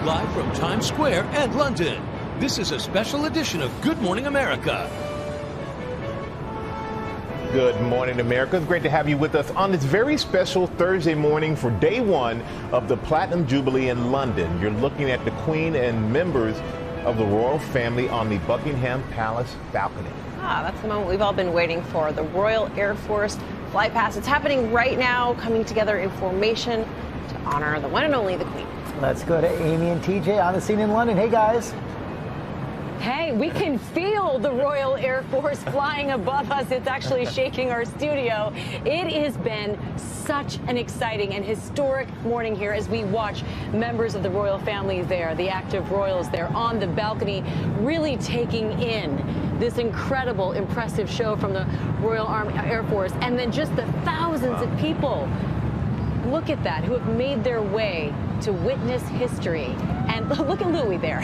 live from Times Square and London. This is a special edition of Good Morning America. Good morning, America. It's great to have you with us on this very special Thursday morning for day one of the Platinum Jubilee in London. You're looking at the Queen and members of the royal family on the Buckingham Palace balcony. That's the moment we've all been waiting for. The Royal Air Force flight past. It's happening right now, coming together in formation to honor the one and only the Queen. Let's go to Amy and TJ on the scene in London. Hey, guys. Hey, we can feel the Royal Air Force flying above us. It's actually shaking our studio. It has been such an exciting and historic morning here as we watch members of the royal family there, the active royals there on the balcony, really taking in this incredible, impressive show from the Royal Air Force, and then just the thousands of people. Look at that, who have made their way to witness history. And look at Louis there.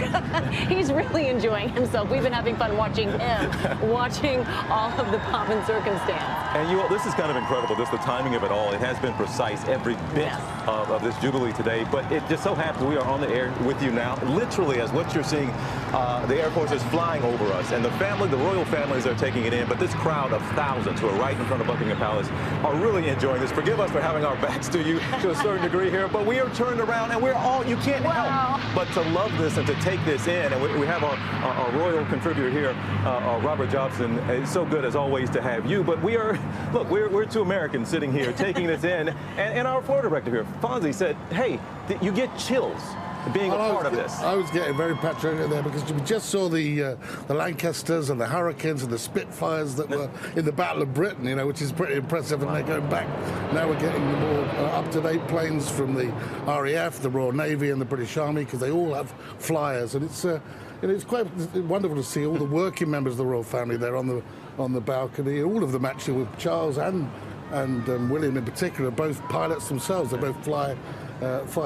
He's really enjoying himself. We've been having fun watching him, watching all of the pomp and circumstance. And you all, this is kind of incredible, just the timing of it all. It has been precise, every bit of this Jubilee today. But it just so happens we are on the air with you now. Literally, as what you're seeing, the Air Force is flying over us. And the family, the royal families are taking it in. But this crowd of thousands who are right in front of Buckingham Palace are really enjoying this. Forgive us for having our backs to you to a certain degree here. But we are turned around and we're all, you can't help but to love this and to take this in. And we have our royal contributor here, Robert Jobson. It's so good, as always, to have you. But we are, look, we're two Americans sitting here taking this in. And our floor director here, Fonzie, said, hey, you get chills being a part of this. I was getting very patriotic there because we just saw the Lancasters and the Hurricanes and the Spitfires that were in the Battle of Britain, you know, which is pretty impressive. And they're going back. Now we're getting the more up-to-date planes from the RAF, the Royal Navy, and the British Army, because they all have flyers. And it's quite wonderful to see all the working members of the royal family there on the balcony. All of them actually, with Charles and William in particular, both pilots themselves. They both fly,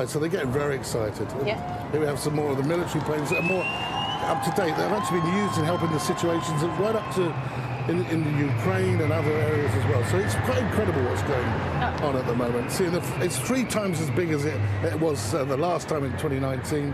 so they're getting very excited. Yeah. Here we have some more of the military planes that are more up to date. They've actually been used in helping the situations right up to in the Ukraine and other areas as well. So it's quite incredible what's going on at the moment. See, it's 3 times as big as it was the last time in 2019,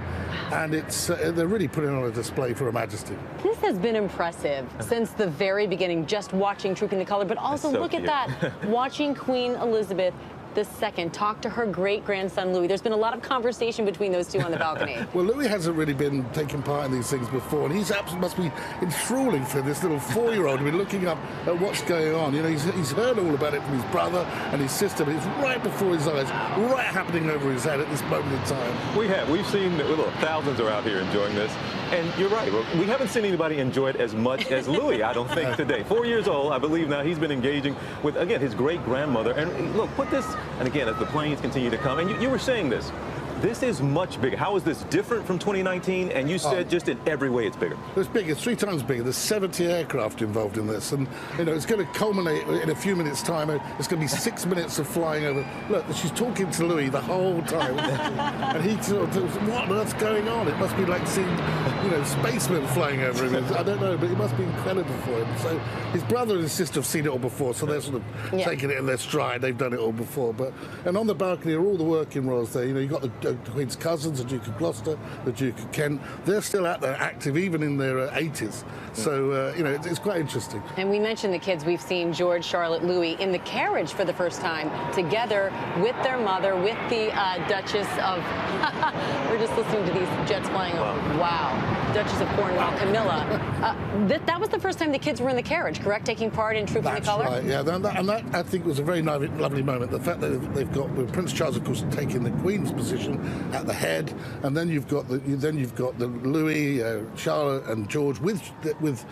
and they're really putting on a display for Her Majesty. This has been impressive since the very beginning, just watching Trooping the Color, but also so look cute. at that, watching Queen Elizabeth II talk to her great-grandson Louis. There's been a lot of conversation between those two on the balcony. Well, Louis hasn't really been taking part in these things before, and must be enthralling for this little 4-year-old to be looking up at what's going on. You know, he's heard all about it from his brother and his sister, but it's right before his eyes, right happening over his head at this moment in time. We've seen, look, thousands are out here enjoying this. And you're right, we haven't seen anybody enjoy it as much as Louis, I don't think, today. 4 years old, I believe now, he's been engaging with, again, his great-grandmother. And look, put this, and again, as the planes continue to come, and you were saying this is much bigger. How is this different from 2019? And you said just in every way it's bigger. It's bigger. It's 3 times bigger. There's 70 aircraft involved in this, and you know it's going to culminate in a few minutes' time. It's going to be 6 minutes of flying over. Look, she's talking to Louis the whole time, and he sort of, what on earth's going on? It must be like seeing, you know, spacemen flying over him. I don't know, but it must be incredible for him. So his brother and his sister have seen it all before, so they're sort of taking it in their stride. They've done it all before. And on the balcony are all the working royals there. You know, you've got the Queen's cousins, the Duke of Gloucester, the Duke of Kent. They're still out there active, even in their 80s. So, you know, it's quite interesting. And we mentioned the kids. We've seen George, Charlotte, Louis in the carriage for the first time together with their mother, with the Duchess of... We're just listening to these jets flying over. Wow. Duchess of Cornwall, Camilla. That was the first time the kids were in the carriage, correct? Taking part in Trooping the Color? That's right, yeah. And that, I think, was a very lovely moment. The fact that they've got Prince Charles, of course, taking the Queen's position at the head, and then you've got the Louis, Charlotte, and George with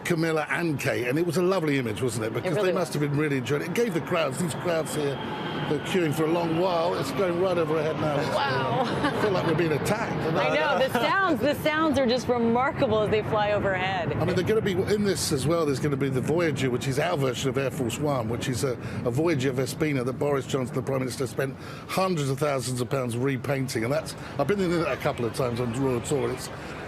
Camilla and Kate, and it was a lovely image, wasn't it? Because they must have been really enjoying it. It gave these crowds here, they're queuing for a long while. It's going right over our head now. Wow. I feel like we're being attacked. I know, the sounds are just remarkable as they fly overhead. I mean, they're going to be, in this as well, there's going to be the Voyager, which is our version of Air Force One, which is a Voyager Vespina that Boris Johnson, the Prime Minister, spent hundreds of thousands of pounds repainting. And I've been in it a couple of times on Royal Tour.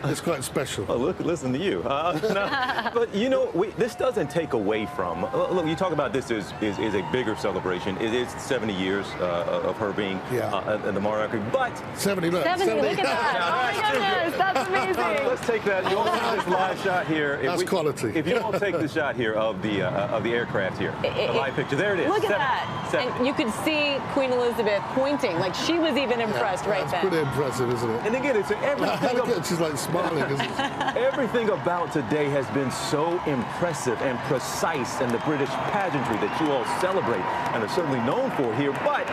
it's quite special. Oh, look, listen to you. No, but you know, this doesn't take away from. Look, you talk about this is a bigger celebration. It is 70 years of her being in the monarchy, but 70. Look, 70. Look at that! Oh my goodness, that's amazing. Let's take that. You only have this live shot here. That's quality. If you don't take the shot here of the aircraft here, the live picture, there it is. Look at that! 70. And you could see Queen Elizabeth pointing, like she was even impressed right that's then. pretty impressive, isn't it? And again, it's everything. She's like smiling, isn't she? Everything about today has been so impressive and precise, and the British pageantry that you all celebrate and are certainly known for here. But,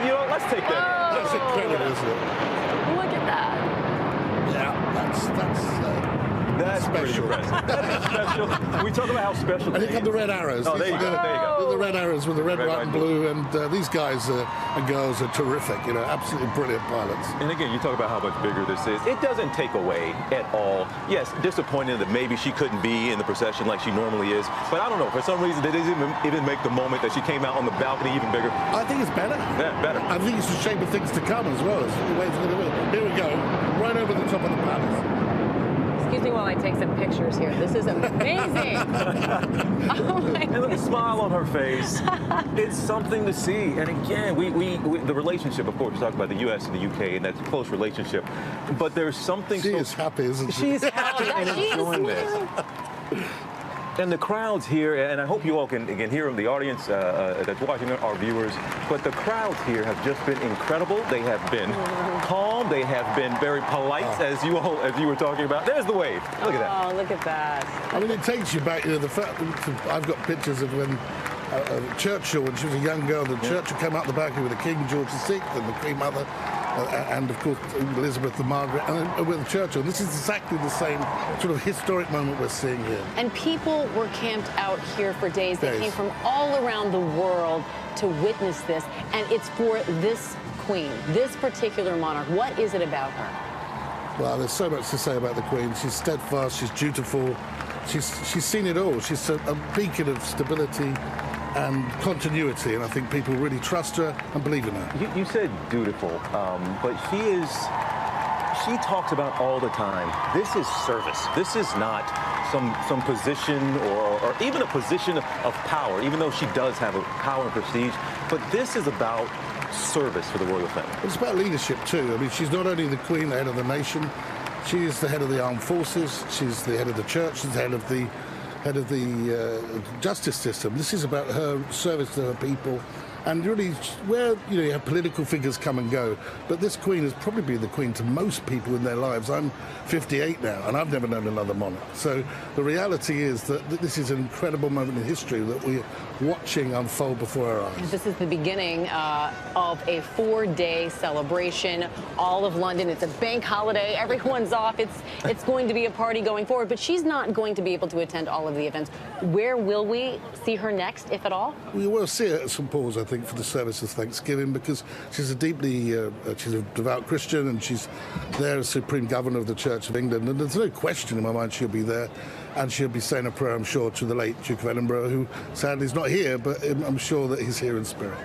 you know, let's take that. That's incredible, isn't it? Look at that. Yeah, That's pretty special. impressive. That is special. We talk about how special. And here come the red arrows. Oh, there you go. There you go. The red arrows with the red, white, and blue, and these guys and girls are terrific. You know, absolutely brilliant pilots. And again, you talk about how much bigger this is. It doesn't take away at all. Yes, disappointed that maybe she couldn't be in the procession like she normally is. But I don't know. For some reason, they didn't even make the moment that she came out on the balcony even bigger. I think it's better. Yeah, better. I think it's the shape of things to come as well. It's the way it's going to be. Here we go, right over the top of the palace. Excuse me while I take some pictures here. This is amazing. Oh my And look, a smile on her face. It's something to see. And again, we the relationship, of course, we talk about the U.S. and the U.K. and that close relationship. But there's something. She is happy, isn't she? She's happy and enjoying this. And the crowds here, and I hope you all can hear them, the audience that's watching, our viewers, but the crowds here have just been incredible. They have been calm. They have been very polite, as you were talking about. There's the wave. Look at that. Oh, look at that. I mean, it takes you back. You know, the fact I've got pictures of when Churchill, when she was a young girl, the Churchill came out the balcony with the King George VI and the Queen Mother. And of course Elizabeth and Margaret, and with Churchill. This is exactly the same sort of historic moment we're seeing here. And people were camped out here for days. They came from all around the world to witness this, and it's for this queen, this particular monarch. What is it about her? Well, there's so much to say about the Queen. She's steadfast, she's dutiful, she's seen it all. She's a beacon of stability and continuity, and I think people really trust her and believe in her. You said dutiful, but she talks about all the time, this is service. This is not some position or even a position of power, even though she does have a power and prestige, but this is about service for the royal family. It's about leadership too. I mean, she's not only the Queen, the head of the nation, she is the head of the armed forces, she's the head of the church, she's the head of the justice system. This is about her service to her people, and really where you have political figures come and go, but this Queen has probably been the Queen to most people in their lives. I'm 58 now, and I've never known another monarch. So the reality is that this is an incredible moment in history that we're watching unfold before our eyes. This is the beginning of a 4-day celebration. All of London, it's a bank holiday. Everyone's off. It's going to be a party going forward, but she's not going to be able to attend all of the events. Where will we see her next, if at all? We will see her at St. Paul's, I think, for the service of Thanksgiving, because she's a she's a devout Christian, and she's there as Supreme Governor of the Church of England, and there's no question in my mind she'll be there. And she'll be saying a prayer, I'm sure, to the late Duke of Edinburgh, who sadly is not here, but I'm sure that he's here in spirit.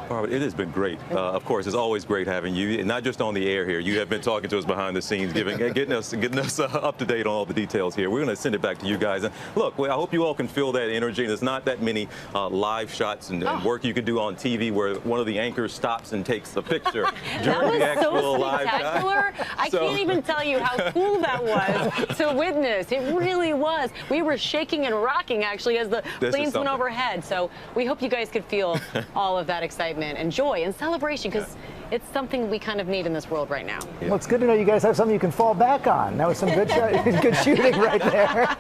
Robert, it has been great. Of course, it's always great having you, and not just on the air here. You have been talking to us behind the scenes, getting us up to date on all the details here. We're going to send it back to you guys. And look, I hope you all can feel that energy. There's not that many live shots and work you could do on TV where one of the anchors stops and takes a picture during the actual live shot. I can't even tell you how cool that was to witness. It really was. We were shaking and rocking, actually, as the planes went overhead. So we hope you guys could feel all of that excitement and joy and celebration, because it's something we kind of need in this world right now. Yeah. Well, it's good to know you guys have something you can fall back on. That was some good shooting right there.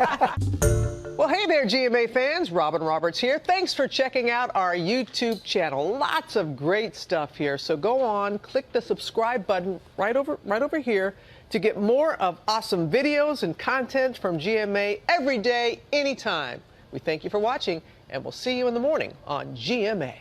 Well, hey there, GMA fans. Robin Roberts here. Thanks for checking out our YouTube channel. Lots of great stuff here. So go on, click the subscribe button right over here to get more of awesome videos and content from GMA every day, anytime. We thank you for watching, and we'll see you in the morning on GMA.